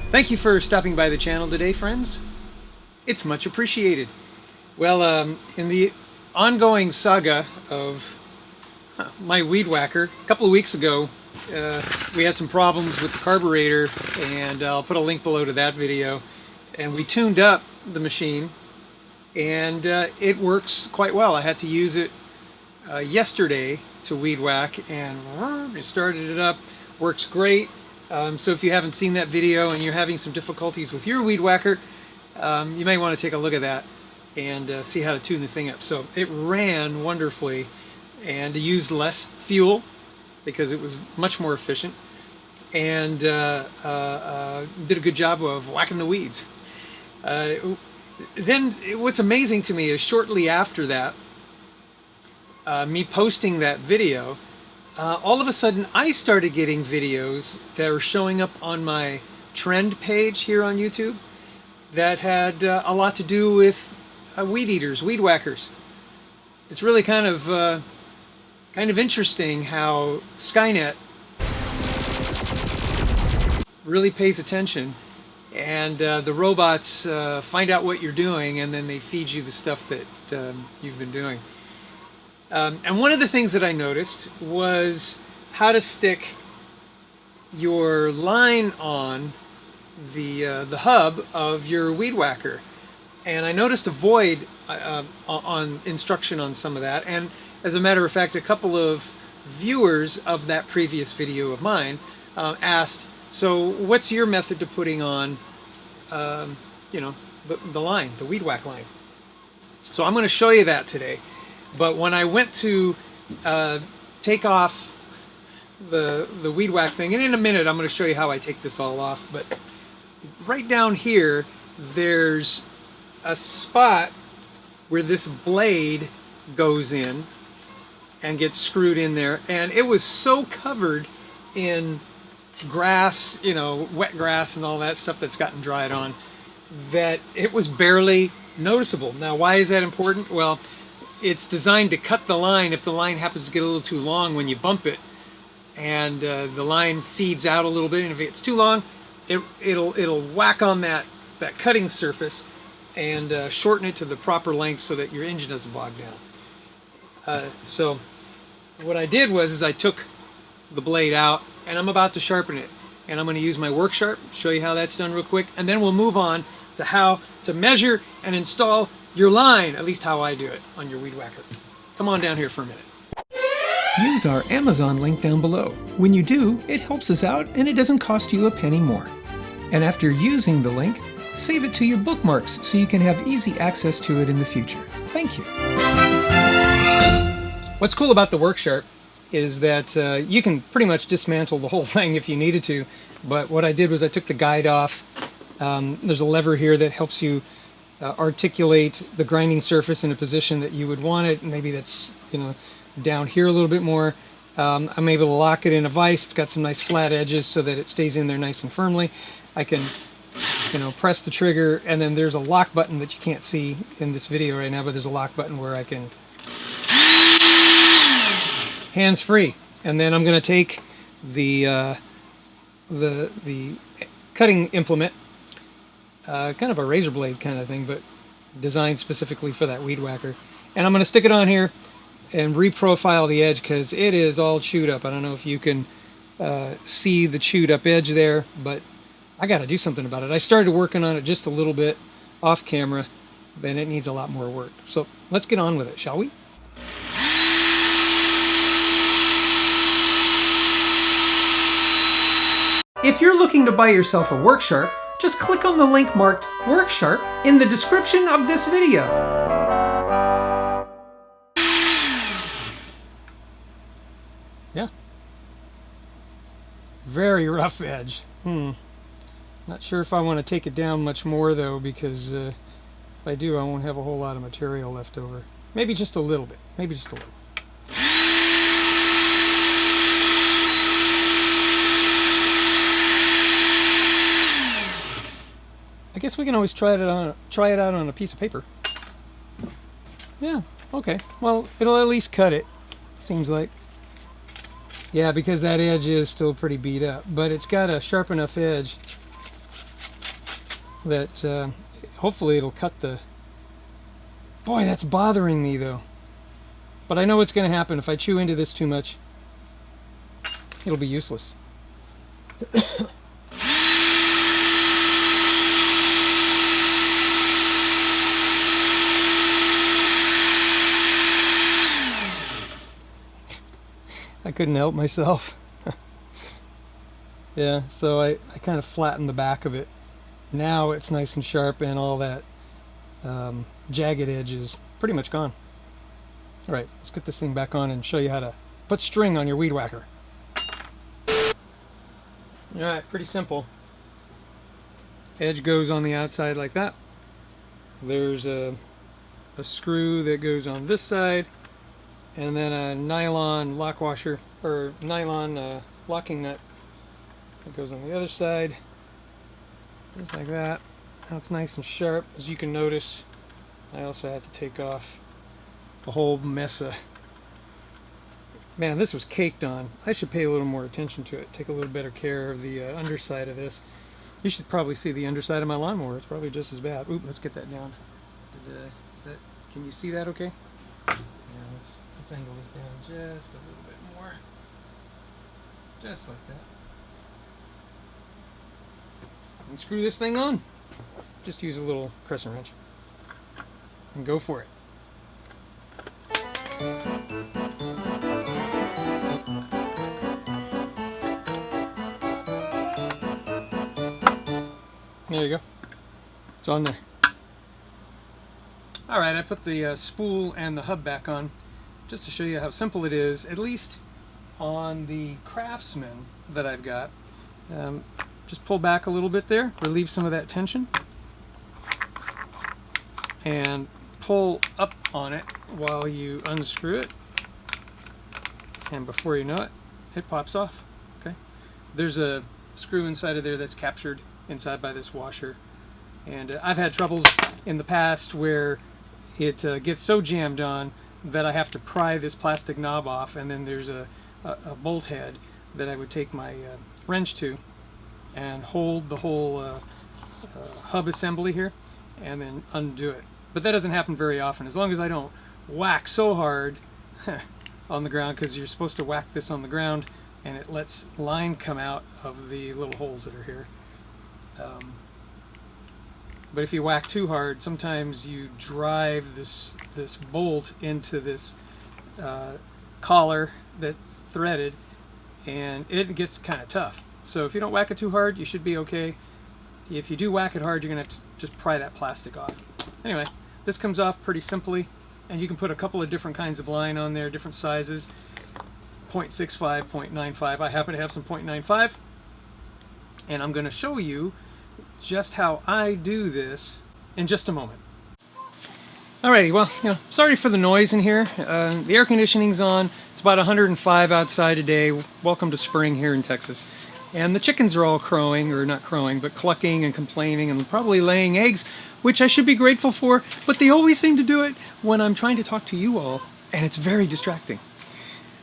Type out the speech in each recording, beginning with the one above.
Thank you for stopping by the channel today, friends. It's much appreciated. Well, in the ongoing saga of my weed whacker, a couple of weeks ago, we had some problems with the carburetor, and I'll put a link below to that video. And we tuned up the machine, and it works quite well. I had to use it yesterday to weed whack, and it started it up. Works great. So if you haven't seen that video and you're having some difficulties with your weed whacker, you may want to take a look at that and see how to tune the thing up. So it ran wonderfully, and used less fuel because it was much more efficient, and did a good job of whacking the weeds. Then what's amazing to me is shortly after that, me posting that video, all of a sudden I started getting videos that were showing up on my trend page here on YouTube that had a lot to do with weed eaters, weed whackers. It's really kind of interesting how Skynet really pays attention, and the robots find out what you're doing, and then they feed you the stuff that you've been doing. And one of the things that I noticed was how to stick your line on the hub of your weed whacker. And I noticed a void on instruction on some of that. And as a matter of fact, a couple of viewers of that previous video of mine asked, so what's your method to putting on, the line, the weed whack line? So I'm going to show you that today. But when I went to take off the weed whack thing, and in a minute I'm going to show you how I take this all off, but right down here there's a spot where this blade goes in and gets screwed in there, and it was so covered in grass, wet grass and all that stuff that's gotten dried on, that it was barely noticeable. Now, why is that important? Well, it's designed to cut the line if the line happens to get a little too long when you bump it, and the line feeds out a little bit, and if it gets too long, it'll whack on that cutting surface and shorten it to the proper length so that your engine doesn't bog down. So what I did was I took the blade out, and I'm about to sharpen it, and I'm going to use my work sharp, show you how that's done real quick, and then we'll move on to how to measure and install your line, at least how I do it on your weed whacker. Come on down here for a minute. Use our Amazon link down below. When you do, it helps us out and it doesn't cost you a penny more. And after using the link, save it to your bookmarks so you can have easy access to it in the future. Thank you. What's cool about the work sharp is that you can pretty much dismantle the whole thing if you needed to, but what I did was I took the guide off. There's a lever here that helps you articulate the grinding surface in a position that you would want it. Maybe that's down here a little bit more. I'm able to lock it in a vise. It's got some nice flat edges so that it stays in there nice and firmly. I can press the trigger, and then there's a lock button that you can't see in this video right now, but there's a lock button where I can hands free. And then I'm going to take the cutting implement, kind of a razor blade kind of thing, but designed specifically for that weed whacker. And I'm going to stick it on here and reprofile the edge because it is all chewed up. I don't know if you can see the chewed up edge there, but I got to do something about it. I started working on it just a little bit off camera, and it needs a lot more work. So let's get on with it, shall we? If you're looking to buy yourself a work sharp, just click on the link marked Work Sharp in the description of this video. Yeah. Very rough edge. Not sure if I want to take it down much more though, because if I do, I won't have a whole lot of material left over. Maybe just a little bit. Maybe just a little. I guess we can always try it out on a piece of paper. Yeah, okay. Well, it'll at least cut it, seems like. Yeah, because that edge is still pretty beat up, but it's got a sharp enough edge that hopefully it'll cut the... Boy, that's bothering me though. But I know what's going to happen. If I chew into this too much, it'll be useless. I couldn't help myself. Yeah, so I kind of flattened the back of it. Now it's nice and sharp, and all that jagged edge is pretty much gone. All right, let's get this thing back on and show you how to put string on your weed whacker. All right, pretty simple. Edge goes on the outside like that. There's a screw that goes on this side, and then a nylon lock washer, or nylon locking nut that goes on the other side, just like that. Now it's nice and sharp. As you can notice, I also have to take off a whole mess of... Man, this was caked on. I should pay a little more attention to it, take a little better care of the underside of this. You should probably see the underside of my lawnmower. It's probably just as bad. Oop, let's get that down. Can you see that okay? Yeah, let's angle this down just a little bit more. Just like that. And screw this thing on. Just use a little crescent wrench. And go for it. There you go. It's on there. Alright, I put the spool and the hub back on just to show you how simple it is, at least on the Craftsman that I've got. Just pull back a little bit there, relieve some of that tension, and pull up on it while you unscrew it, and before you know it, it pops off. Okay, there's a screw inside of there that's captured inside by this washer, and I've had troubles in the past where it gets so jammed on that I have to pry this plastic knob off, and then there's a bolt head that I would take my wrench to and hold the whole hub assembly here and then undo it. But that doesn't happen very often, as long as I don't whack so hard on the ground, because you're supposed to whack this on the ground and it lets line come out of the little holes that are here. But if you whack too hard, sometimes you drive this bolt into this collar that's threaded, and it gets kind of tough. So if you don't whack it too hard, you should be okay. If you do whack it hard, you're gonna have to just pry that plastic off. Anyway, this comes off pretty simply, and you can put a couple of different kinds of line on there, different sizes, 0.65, 0.95. I happen to have some 0.95, and I'm gonna show you just how I do this in just a moment. Alrighty, well, sorry for the noise in here. The air conditioning's on. It's about 105 outside today. Welcome to spring here in Texas. And the chickens are all crowing, or not crowing, but clucking and complaining and probably laying eggs, which I should be grateful for, but they always seem to do it when I'm trying to talk to you all, and it's very distracting.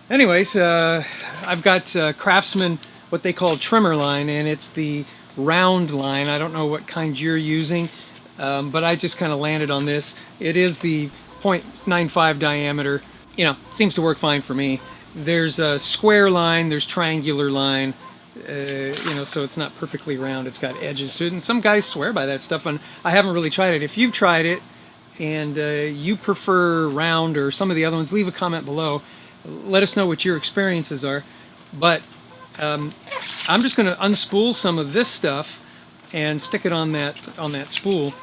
Anyways, I've got Craftsman, what they call trimmer line, and it's the round line. I don't know what kind you're using, but I just kind of landed on this. It is the 0.95 diameter. It seems to work fine for me. There's a square line, there's triangular line, so it's not perfectly round. It's got edges to it, and some guys swear by that stuff, and I haven't really tried it. If you've tried it and you prefer round or some of the other ones, leave a comment below. Let us know what your experiences are. But I'm just going to unspool some of this stuff and stick it on that spool.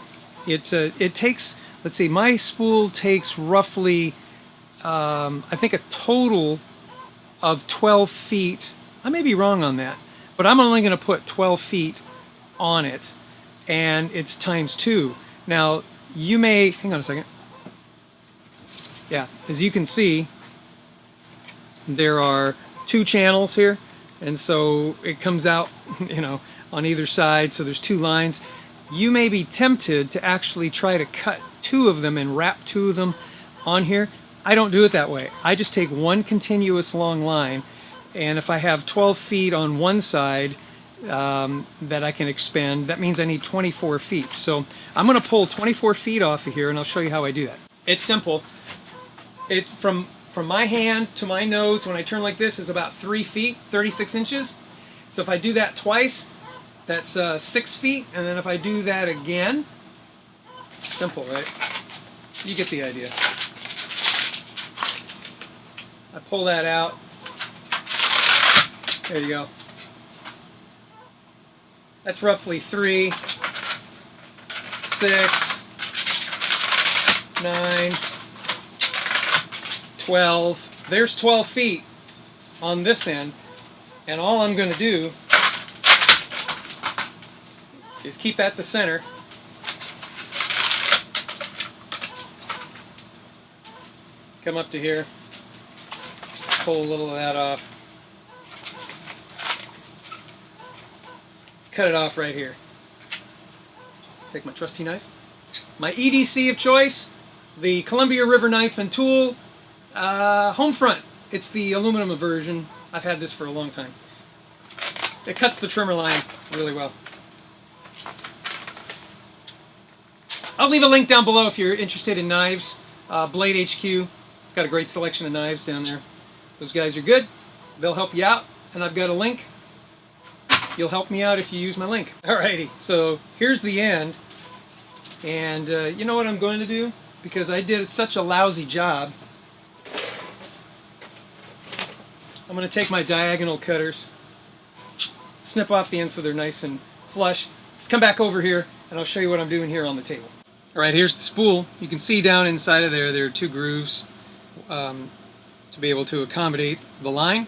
It takes, let's see, my spool takes roughly I think a total of 12 feet. I may be wrong on that, but I'm only going to put 12 feet on it, and it's times 2. Now you may, hang on a second. Yeah, as you can see, there are 2 channels here, and so it comes out, on either side, so there's 2 lines. You may be tempted to actually try to cut 2 of them and wrap 2 of them on here. I don't do it that way. I just take one continuous long line, and if I have 12 feet on one side, that I can expend. That means I need 24 feet. So I'm going to pull 24 feet off of here, and I'll show you how I do that. It's simple. It from my hand to my nose when I turn like this is about 3 feet, 36 inches. So if I do that twice, that's 6 feet, and then if I do that again, simple, right? You get the idea. I pull that out. There you go. That's roughly 3, 6, 9, 12. There's 12 feet on this end, and all I'm going to do is keep at the center. Come up to here, pull a little of that off, cut it off right here. Take my trusty knife, my EDC of choice, the Columbia River knife and tool, Homefront. It's the aluminum version. I've had this for a long time. It cuts the trimmer line really well. I'll leave a link down below if you're interested in knives. Blade HQ, got a great selection of knives down there. Those guys are good. They'll help you out, and I've got a link. You'll help me out if you use my link. Alrighty, so here's the end, and you know what I'm going to do? Because I did such a lousy job, I'm going to take my diagonal cutters, snip off the ends so they're nice and flush. Let's come back over here, and I'll show you what I'm doing here on the table. Alright, here's the spool. You can see down inside of there are 2 grooves to be able to accommodate the line,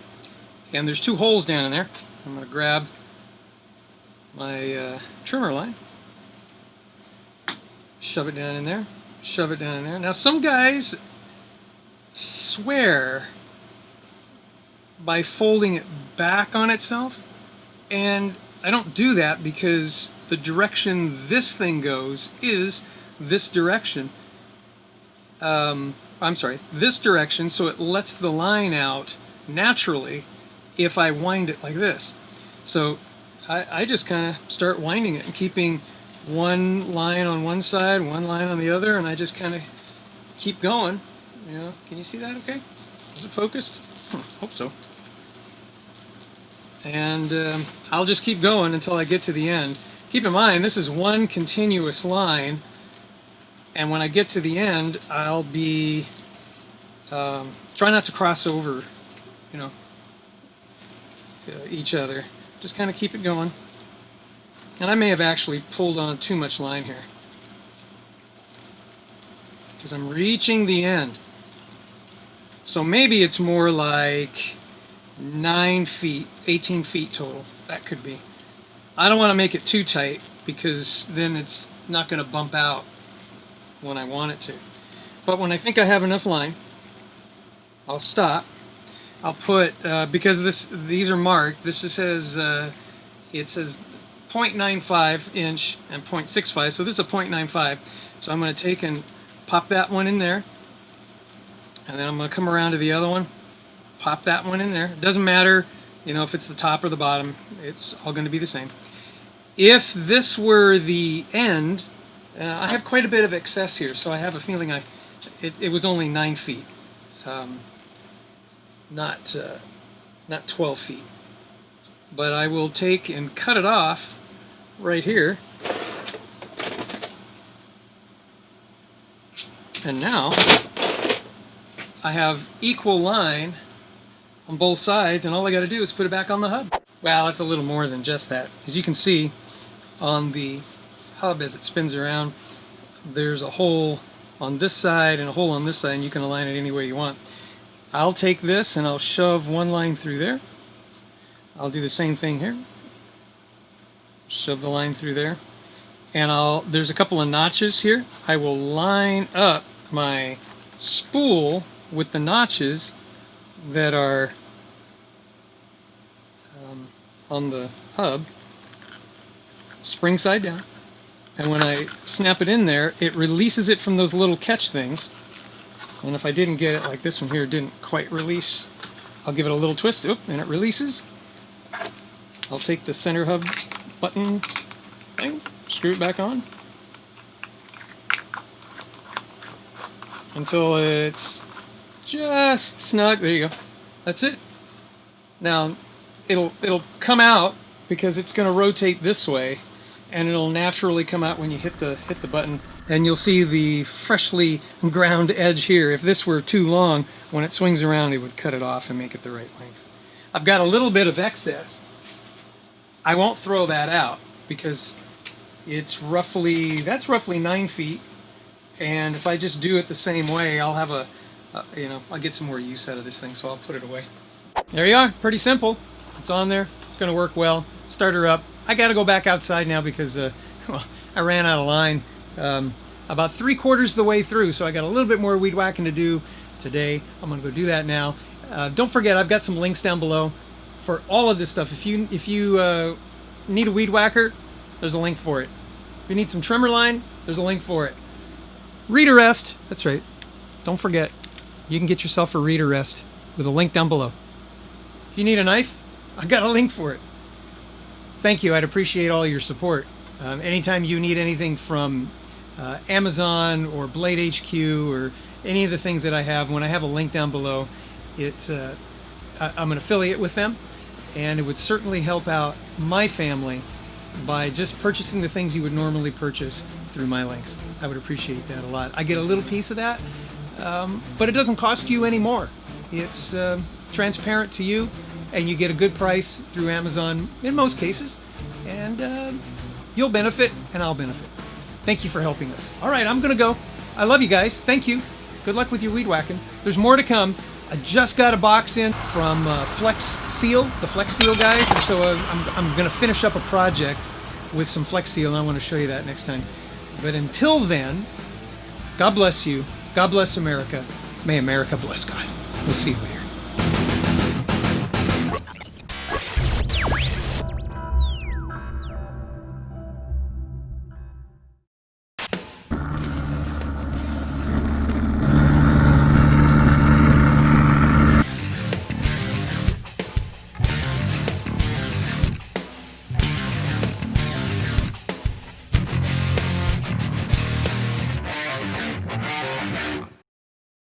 and there's 2 holes down in there. I'm going to grab my trimmer line, shove it down in there, shove it down in there. Now some guys swear by folding it back on itself, and I don't do that because the direction this thing goes is this direction. I'm sorry, this direction, so it lets the line out naturally if I wind it like this. So I just kind of start winding it and keeping one line on one side, one line on the other, and I just kind of keep going. You know, can you see that okay? Is it focused? Hope so. And I'll just keep going until I get to the end. Keep in mind, this is one continuous line, and when I get to the end, I'll be try not to cross over, you know, each other. Just kind of keep it going. And I may have actually pulled on too much line here, because I'm reaching the end. So maybe it's more like 9 feet, 18 feet total. That could be. I don't want to make it too tight because then it's not going to bump out when I want it to. But when I think I have enough line, I'll stop. I'll put, because these are marked, this says, it says 0.95 inch and 0.65, so this is a 0.95. So I'm going to take and pop that one in there, and then I'm going to come around to the other one, pop that one in there. It doesn't matter, you know, if it's the top or the bottom, it's all going to be the same. If this were the end, I have quite a bit of excess here, so I have a feeling it was only 9 feet, not 12 feet. But I will take and cut it off right here. And now I have equal line on both sides, and all I got to do is put it back on the hub. Well, it's a little more than just that. As you can see on the hub as it spins around, there's a hole on this side and a hole on this side, and you can align it any way you want. I'll take this and I'll shove one line through there. I'll do the same thing here. Shove the line through there. And there's a couple of notches here. I will line up my spool with the notches that are on the hub, spring side down. And when I snap it in there, it releases it from those little catch things. And if I didn't get it, like this one here didn't quite release, I'll give it a little twist, and it releases. I'll take the center hub button thing, screw it back on until it's just snug. There you go. That's it. Now it'll come out because it's going to rotate this way, and it'll naturally come out when you hit the button. And you'll see the freshly ground edge here. If this were too long, when it swings around, it would cut it off and make it the right length. I've got a little bit of excess. I won't throw that out because that's roughly 9 feet. And if I just do it the same way, I'll have I'll get some more use out of this thing, so I'll put it away. There you are. Pretty simple. It's on there. It's going to work well. Start her up. I got to go back outside now because well, I ran out of line about 3/4 of the way through, so I got a little bit more weed whacking to do today. I'm going to go do that now. Don't forget, I've got some links down below for all of this stuff. If you need a weed whacker, there's a link for it. If you need some trimmer line, there's a link for it. Reed arrest, that's right. Don't forget, you can get yourself a reed arrest with a link down below. If you need a knife, I've got a link for it. Thank you. I'd appreciate all your support. Anytime you need anything from Amazon or Blade HQ or any of the things that I have, when I have a link down below, I'm an affiliate with them, and it would certainly help out my family by just purchasing the things you would normally purchase through my links. I would appreciate that a lot. I get a little piece of that, but it doesn't cost you any more. It's transparent to you, and you get a good price through Amazon in most cases, and you'll benefit and I'll benefit. Thank you for helping us. All right, I'm gonna go. I love you guys. Thank you. Good luck with your weed whacking. There's more to come. I just got a box in from Flex Seal, the Flex Seal guys, and so I'm gonna finish up a project with some Flex Seal, and I want to show you that next time. But until then, God bless you. God bless America. May America bless God. We'll see you later.